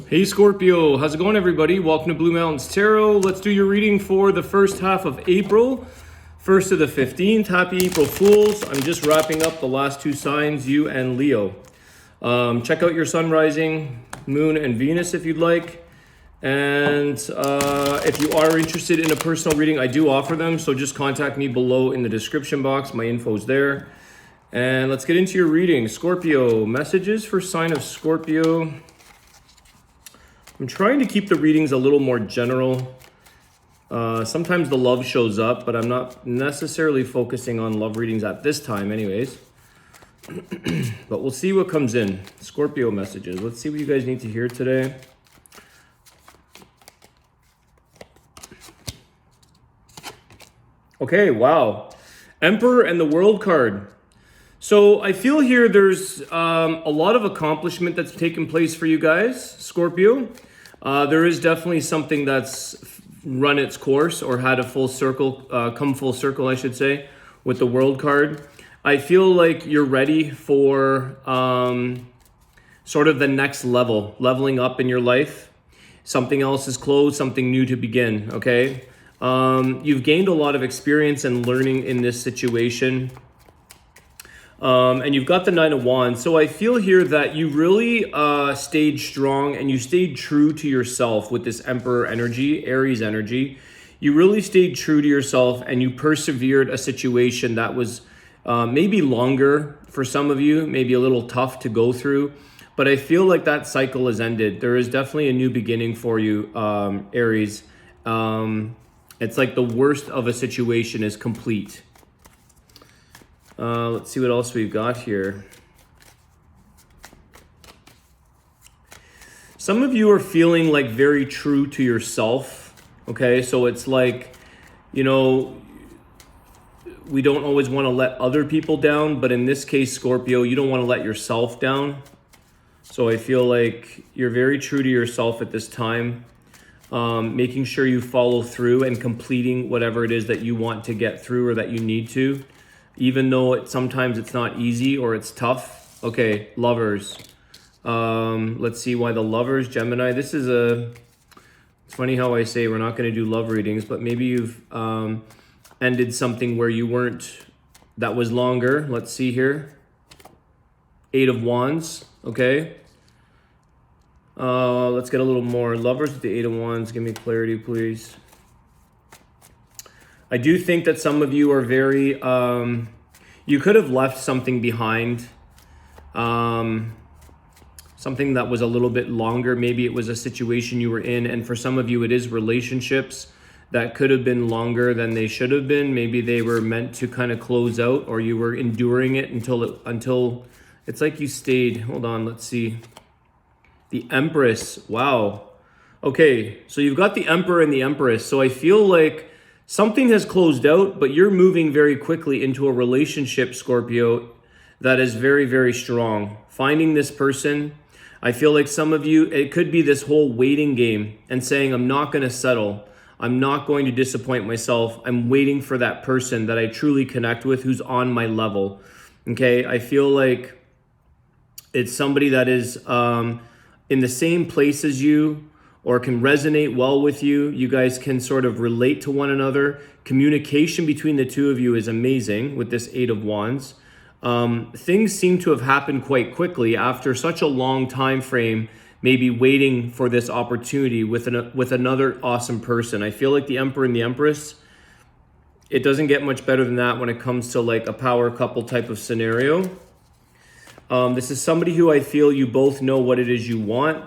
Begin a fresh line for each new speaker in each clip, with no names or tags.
Hey Scorpio, how's it going everybody? Welcome to Blue Mountains Tarot. Let's do your reading for the first half of April, 1st to the 15th. Happy April Fools. I'm just wrapping up the last two signs, you and Leo. Check out your sun, rising, moon, and Venus if you'd like. And if you are interested in a personal reading, I do offer them. So just contact me below in the description box. My info's there. And let's get into your reading. Scorpio, messages for sign of Scorpio. I'm trying to keep the readings a little more general. Sometimes the love shows up, but I'm not necessarily focusing on love readings at this time anyways. But we'll see what comes in. Scorpio messages. Let's see what you guys need to hear today. Okay, wow. Emperor and the World card. So I feel here there's a lot of accomplishment that's taken place for you guys, Scorpio. There is definitely something that's run its course or had a full circle, come full circle, I should say, with the World card. I feel like you're ready for sort of the next level, leveling up in your life. Something else is closed, something new to begin, okay? You've gained a lot of experience and learning in this situation. And you've got the Nine of Wands. So I feel here that you really stayed strong and you stayed true to yourself with this Emperor energy, Aries energy. You really stayed true to yourself and you persevered a situation that was maybe longer for some of you, maybe a little tough to go through. But I feel like that cycle has ended. There is definitely a new beginning for you, Aries. It's like the worst of a situation is complete. Let's see what else we've got here. Some of you are feeling like very true to yourself. Okay, so it's like, you know, we don't always want to let other people down, but in this case, Scorpio, you don't want to let yourself down. So I feel like you're very true to yourself at this time, making sure you follow through and completing whatever it is that you want to get through or that you need to. Even though sometimes it's not easy or it's tough. Okay, lovers. Let's see why the lovers, Gemini. This is it's funny how I say we're not going to do love readings, but maybe you've ended something where you weren't, that was longer. Let's see here. Eight of Wands, okay. Let's get a little more. Lovers with the Eight of Wands. Give me clarity, please. I do think that some of you are very, you could have left something behind, something that was a little bit longer. Maybe it was a situation you were in, and for some of you, it is relationships that could have been longer than they should have been. Maybe they were meant to kind of close out, or you were enduring it until it's like you stayed. Hold on, let's see. The Empress, wow. Okay, so you've got the Emperor and the Empress. So I feel like something has closed out, but you're moving very quickly into a relationship, Scorpio, that is very, very strong. Finding this person, I feel like some of you, it could be this whole waiting game and saying, I'm not going to settle. I'm not going to disappoint myself. I'm waiting for that person that I truly connect with who's on my level. Okay, I feel like it's somebody that is in the same place as you, or can resonate well with you. You guys can sort of relate to one another. Communication between the two of you is amazing with this Eight of Wands. Things seem to have happened quite quickly after such a long time frame, maybe waiting for this opportunity with another awesome person. I feel like the Emperor and the Empress, it doesn't get much better than that when it comes to like a power couple type of scenario. This is somebody who I feel you both know what it is you want.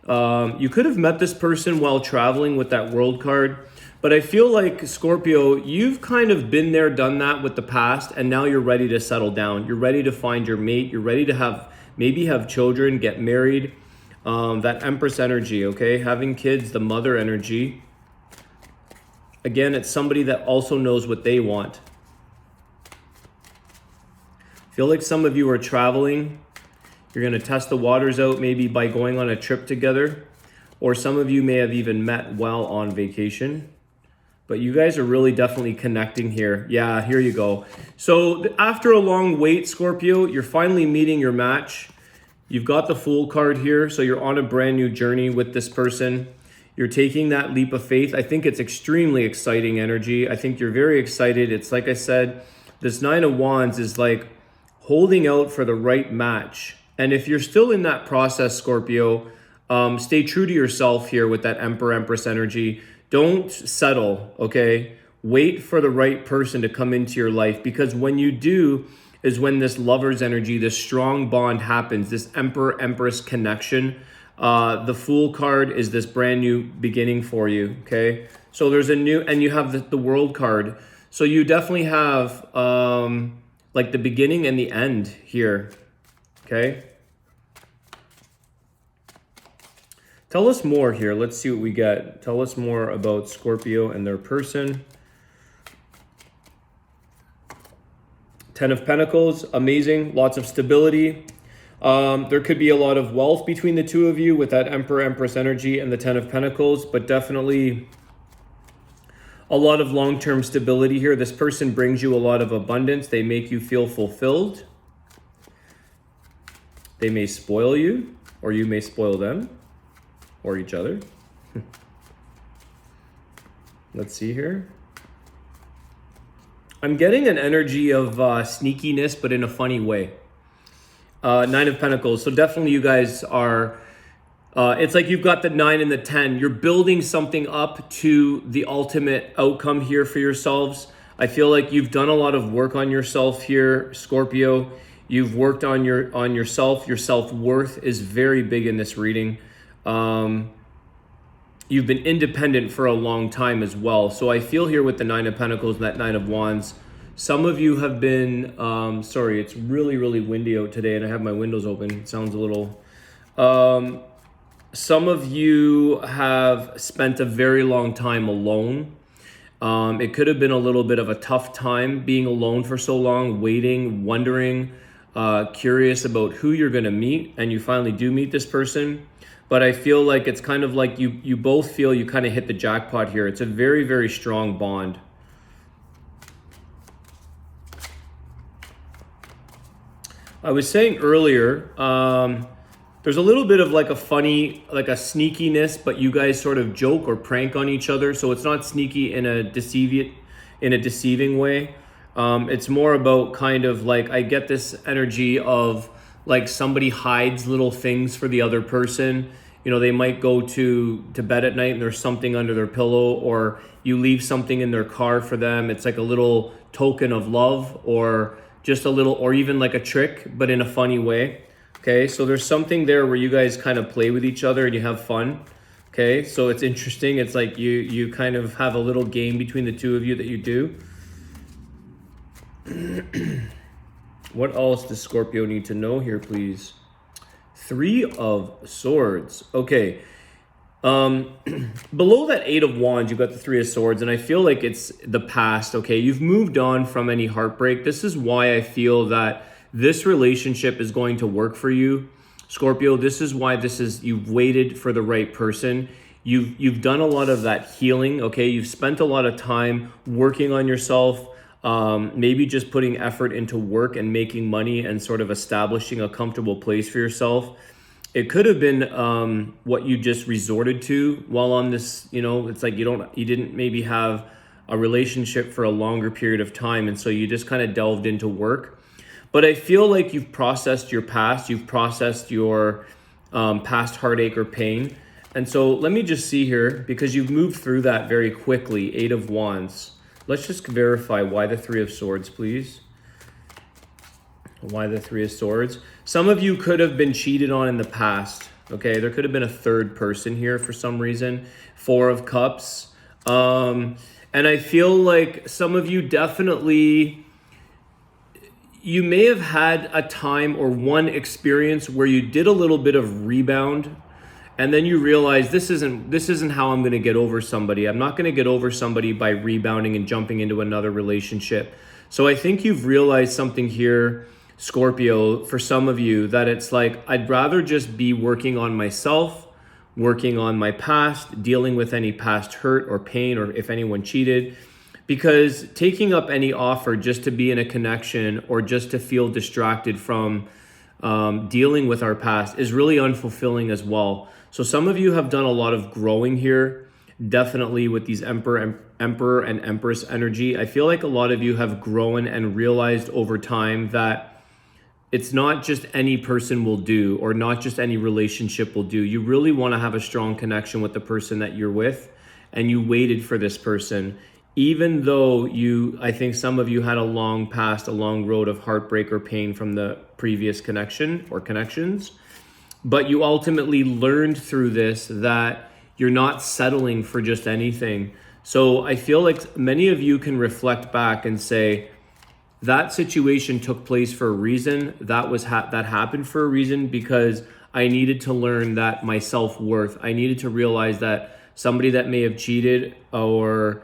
You could have met this person while traveling with that World card, but I feel like, Scorpio, you've kind of been there, done that with the past, and now you're ready to settle down. You're ready to find your mate. You're ready to maybe have children, get married. That Empress energy, okay? Having kids, the mother energy. Again, it's somebody that also knows what they want. I feel like some of you are traveling. You're going to test the waters out maybe by going on a trip together, or some of you may have even met while on vacation, but you guys are really definitely connecting here. Yeah, here you go. So after a long wait, Scorpio, you're finally meeting your match. You've got the Fool card here, so you're on a brand new journey with this person. You're taking that leap of faith. I think it's extremely exciting energy. I think you're very excited. It's like I said, this Nine of Wands is like holding out for the right match. And if you're still in that process, Scorpio, stay true to yourself here with that Emperor, Empress energy. Don't settle, okay? Wait for the right person to come into your life, because when you do is when this lover's energy, this strong bond happens, this Emperor, Empress connection. The Fool card is this brand new beginning for you, okay? So there's a new, and you have the World card. So you definitely have like the beginning and the end here, okay? Tell us more here. Let's see what we get. Tell us more about Scorpio and their person. Ten of Pentacles, amazing, lots of stability. There could be a lot of wealth between the two of you with that Emperor, Empress energy and the Ten of Pentacles, but definitely a lot of long-term stability here. This person brings you a lot of abundance. They make you feel fulfilled. They may spoil you, or you may spoil them, or each other. Let's see here. I'm getting an energy of sneakiness, but in a funny way. Nine of Pentacles. So definitely you guys are, it's like you've got the 9 and the 10. You're building something up to the ultimate outcome here for yourselves. I feel like you've done a lot of work on yourself here, Scorpio. You've worked on yourself. Your self-worth is very big in this reading. You've been independent for a long time as well. So I feel here with the Nine of Pentacles and that Nine of Wands, some of you have been, sorry, it's really, really windy out today and I have my windows open. It sounds a little, some of you have spent a very long time alone. It could have been a little bit of a tough time being alone for so long, waiting, wondering, curious about who you're gonna meet, and you finally do meet this person. But I feel like it's kind of like you both feel you kind of hit the jackpot here. It's a very, very strong bond. I was saying earlier, there's a little bit of like a funny, like a sneakiness, but you guys sort of joke or prank on each other. So it's not sneaky in a deceiving way. It's more about kind of like, I get this energy of like somebody hides little things for the other person. You know, they might go to bed at night and there's something under their pillow, or you leave something in their car for them. It's like a little token of love, or just a little, or even like a trick, but in a funny way. Okay, so there's something there where you guys kind of play with each other and you have fun. Okay, so it's interesting. It's like you kind of have a little game between the two of you that you do. What else does Scorpio need to know here, please? Three of Swords. Okay. Below that Eight of Wands, you've got the Three of Swords, and I feel like it's the past, okay? You've moved on from any heartbreak. This is why I feel that this relationship is going to work for you, Scorpio. This is why you've waited for the right person. You've done a lot of that healing, okay? You've spent a lot of time working on yourself, maybe just putting effort into work and making money and sort of establishing a comfortable place for yourself. It could have been what you just resorted to while on this, you know, it's like you didn't maybe have a relationship for a longer period of time, and so you just kind of delved into work. But I feel like you've processed your past, you've processed your past heartache or pain. And so let me just see here, because you've moved through that very quickly. Eight of Wands. Let's just verify why the Three of Swords, please. Why the Three of Swords? Some of you could have been cheated on in the past. Okay, there could have been a third person here for some reason. Four of Cups. And I feel like some of you definitely, you may have had a time or one experience where you did a little bit of rebound, and then you realize this isn't how I'm going to get over somebody. I'm not going to get over somebody by rebounding and jumping into another relationship. So I think you've realized something here, Scorpio, for some of you, that it's like, I'd rather just be working on myself, working on my past, dealing with any past hurt or pain, or if anyone cheated, because taking up any offer just to be in a connection or just to feel distracted from dealing with our past is really unfulfilling as well. So some of you have done a lot of growing here, definitely with these Emperor and Empress energy. I feel like a lot of you have grown and realized over time that it's not just any person will do, or not just any relationship will do. You really want to have a strong connection with the person that you're with, and you waited for this person. Even though I think some of you had a long road of heartbreak or pain from the previous connection or connections, but you ultimately learned through this that you're not settling for just anything. So I feel like many of you can reflect back and say, that situation took place for a reason. That happened for a reason, because I needed to learn that my self-worth. I needed to realize that somebody that may have cheated or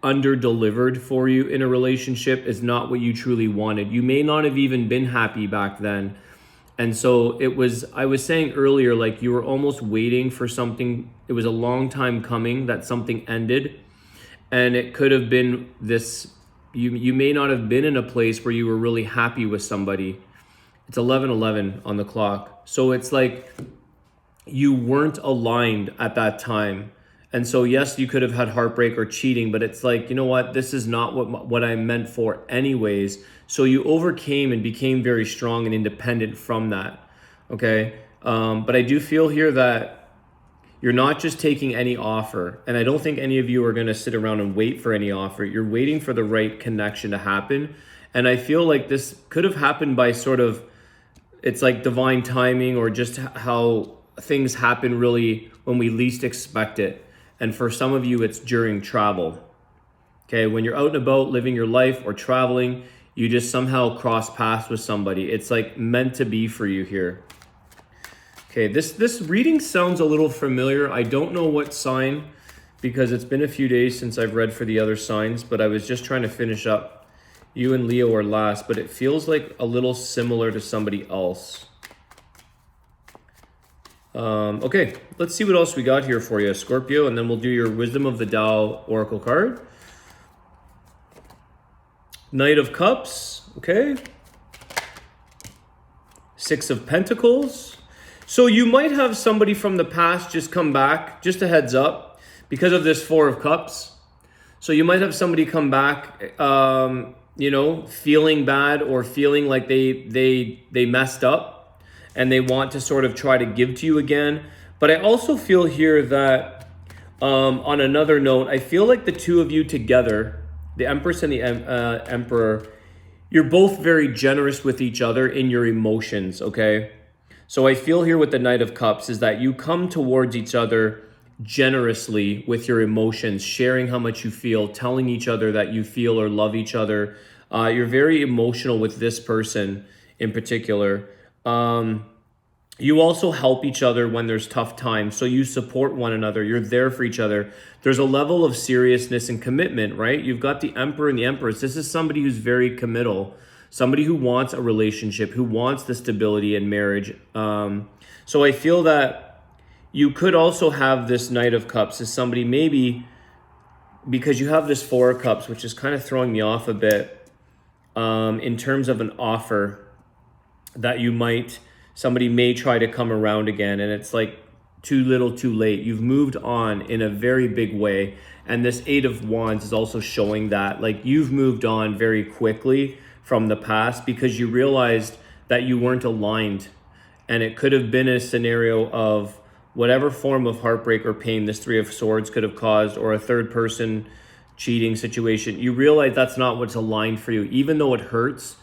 under-delivered for you in a relationship is not what you truly wanted. You may not have even been happy back then. And so I was saying earlier, like, you were almost waiting for something. It was a long time coming that something ended. And it could have been this, you may not have been in a place where you were really happy with somebody. It's 11:11 on the clock. So it's like you weren't aligned at that time. And so yes, you could have had heartbreak or cheating, but it's like, you know what, this is not what I'm meant for anyways. So you overcame and became very strong and independent from that, okay? But I do feel here that you're not just taking any offer. And I don't think any of you are going to sit around and wait for any offer. You're waiting for the right connection to happen. And I feel like this could have happened by sort of, it's like divine timing, or just how things happen really when we least expect it. And for some of you, it's during travel. Okay, when you're out and about living your life or traveling, you just somehow cross paths with somebody. It's like meant to be for you here. Okay, this reading sounds a little familiar. I don't know what sign, because it's been a few days since I've read for the other signs, but I was just trying to finish up. You and Leo are last, but it feels like a little similar to somebody else. Okay, let's see what else we got here for you, Scorpio, and then we'll do your Wisdom of the Tao Oracle card. Knight of Cups, okay. Six of Pentacles. So you might have somebody from the past just come back, just a heads up, because of this Four of Cups. So you might have somebody come back, feeling bad or feeling like they messed up, and they want to sort of try to give to you again. But I also feel here that, on another note, I feel like the two of you together, the Empress and the Emperor, you're both very generous with each other in your emotions, okay? So I feel here with the Knight of Cups is that you come towards each other generously with your emotions, sharing how much you feel, telling each other that you feel or love each other. You're very emotional with this person in particular. You also help each other when there's tough times. So you support one another. You're there for each other. There's a level of seriousness and commitment, right? You've got the Emperor and the Empress. This is somebody who's very committal. Somebody who wants a relationship, who wants the stability in marriage. So I feel that you could also have this Knight of Cups as somebody, maybe because you have this Four of Cups, which is kind of throwing me off a bit, in terms of an offer that somebody may try to come around again, and it's like too little too late. You've moved on in a very big way. And this Eight of Wands is also showing that, like, you've moved on very quickly from the past because you realized that you weren't aligned. And it could have been a scenario of whatever form of heartbreak or pain this Three of Swords could have caused, or a third person cheating situation. You realize that's not what's aligned for you. Even though it hurts,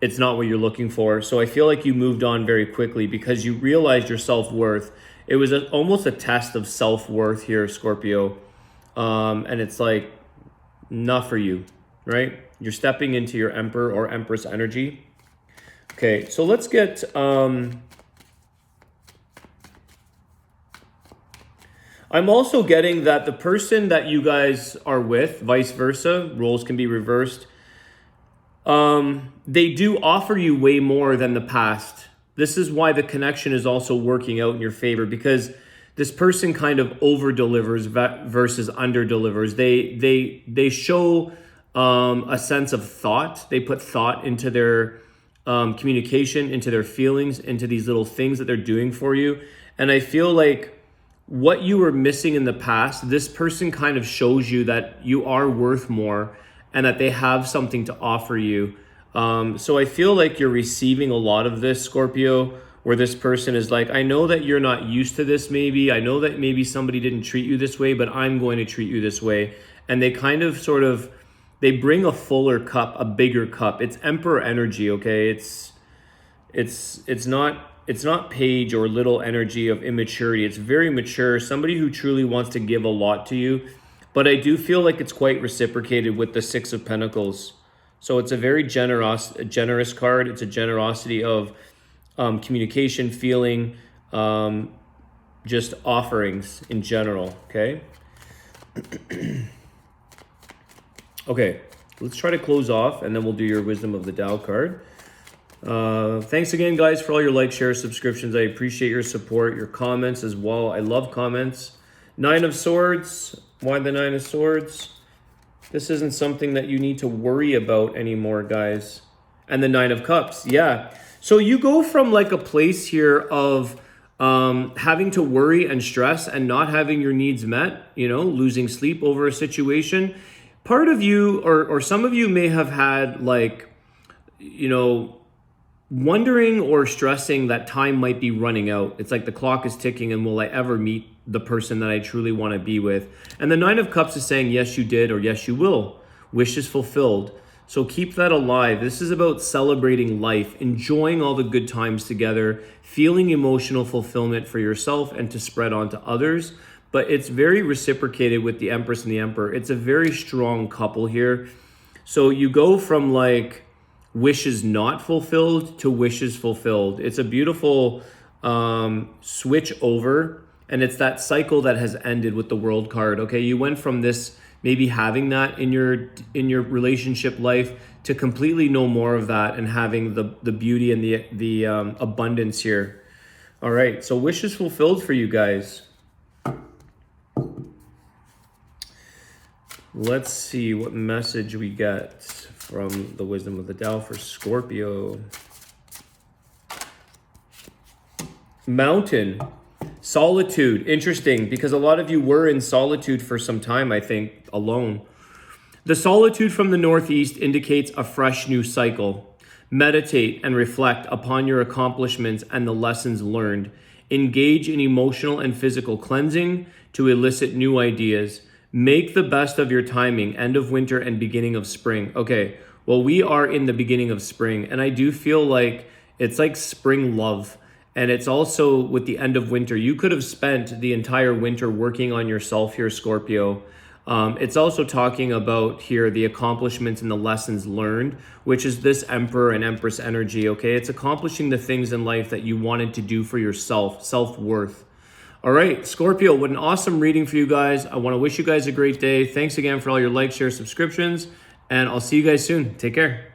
it's not what you're looking for. So I feel like you moved on very quickly because you realized your self-worth. It was almost a test of self-worth here, Scorpio. And it's like, not for you, right? You're stepping into your Emperor or Empress energy. Okay, so let's get... I'm also getting that the person that you guys are with, vice versa, roles can be reversed. They do offer you way more than the past. This is why the connection is also working out in your favor, because this person kind of over-delivers versus under-delivers. They show a sense of thought. They put thought into their communication, into their feelings, into these little things that they're doing for you. And I feel like what you were missing in the past, this person kind of shows you that you are worth more and that they have something to offer you. So I feel like you're receiving a lot of this, Scorpio, where this person is like, I know that you're not used to this maybe. I know that maybe somebody didn't treat you this way, but I'm going to treat you this way. And they kind of sort of, they bring a fuller cup, a bigger cup. It's Emperor energy, okay? It's not page or little energy of immaturity. It's very mature, somebody who truly wants to give a lot to you. But I do feel like it's quite reciprocated with the Six of Pentacles. So it's a very generous card. It's a generosity of communication, feeling, just offerings in general, okay? Okay, let's try to close off and then we'll do your Wisdom of the Tao card. Thanks again, guys, for all your likes, shares, subscriptions. I appreciate your support, your comments as well. I love comments. Nine of Swords. Why the Nine of Swords? This isn't something that you need to worry about anymore, guys. And the Nine of Cups. Yeah. So you go from like a place here of having to worry and stress and not having your needs met, you know, losing sleep over a situation. Part of you or some of you may have had like, you know, wondering or stressing that time might be running out. It's like the clock is ticking and will I ever meet the person that I truly want to be with? And the Nine of Cups is saying, yes, you did, or yes, you will. Wish is fulfilled. So keep that alive. This is about celebrating life, enjoying all the good times together, feeling emotional fulfillment for yourself and to spread on to others. But it's very reciprocated with the Empress and the Emperor. It's a very strong couple here. So you go from like wishes not fulfilled to wishes fulfilled. It's a beautiful switch over, and it's that cycle that has ended with the World card. Okay, you went from this maybe having that in your relationship life to completely no more of that and having the beauty and the abundance here. All right, so wishes fulfilled for you guys. Let's see what message we get from the Wisdom of the Tao for Scorpio. Mountain. Solitude. Interesting, because a lot of you were in solitude for some time, I think, alone. The solitude from the Northeast indicates a fresh new cycle. Meditate and reflect upon your accomplishments and the lessons learned. Engage in emotional and physical cleansing to elicit new ideas. Make the best of your timing, end of winter and beginning of spring. Okay, well, we are in the beginning of spring, and I do feel like it's like spring love. And it's also with the end of winter. You could have spent the entire winter working on yourself here, Scorpio. It's also talking about here the accomplishments and the lessons learned, which is this Emperor and Empress energy, okay? It's accomplishing the things in life that you wanted to do for yourself, self-worth. All right, Scorpio, what an awesome reading for you guys. I want to wish you guys a great day. Thanks again for all your likes, shares, subscriptions, and I'll see you guys soon. Take care.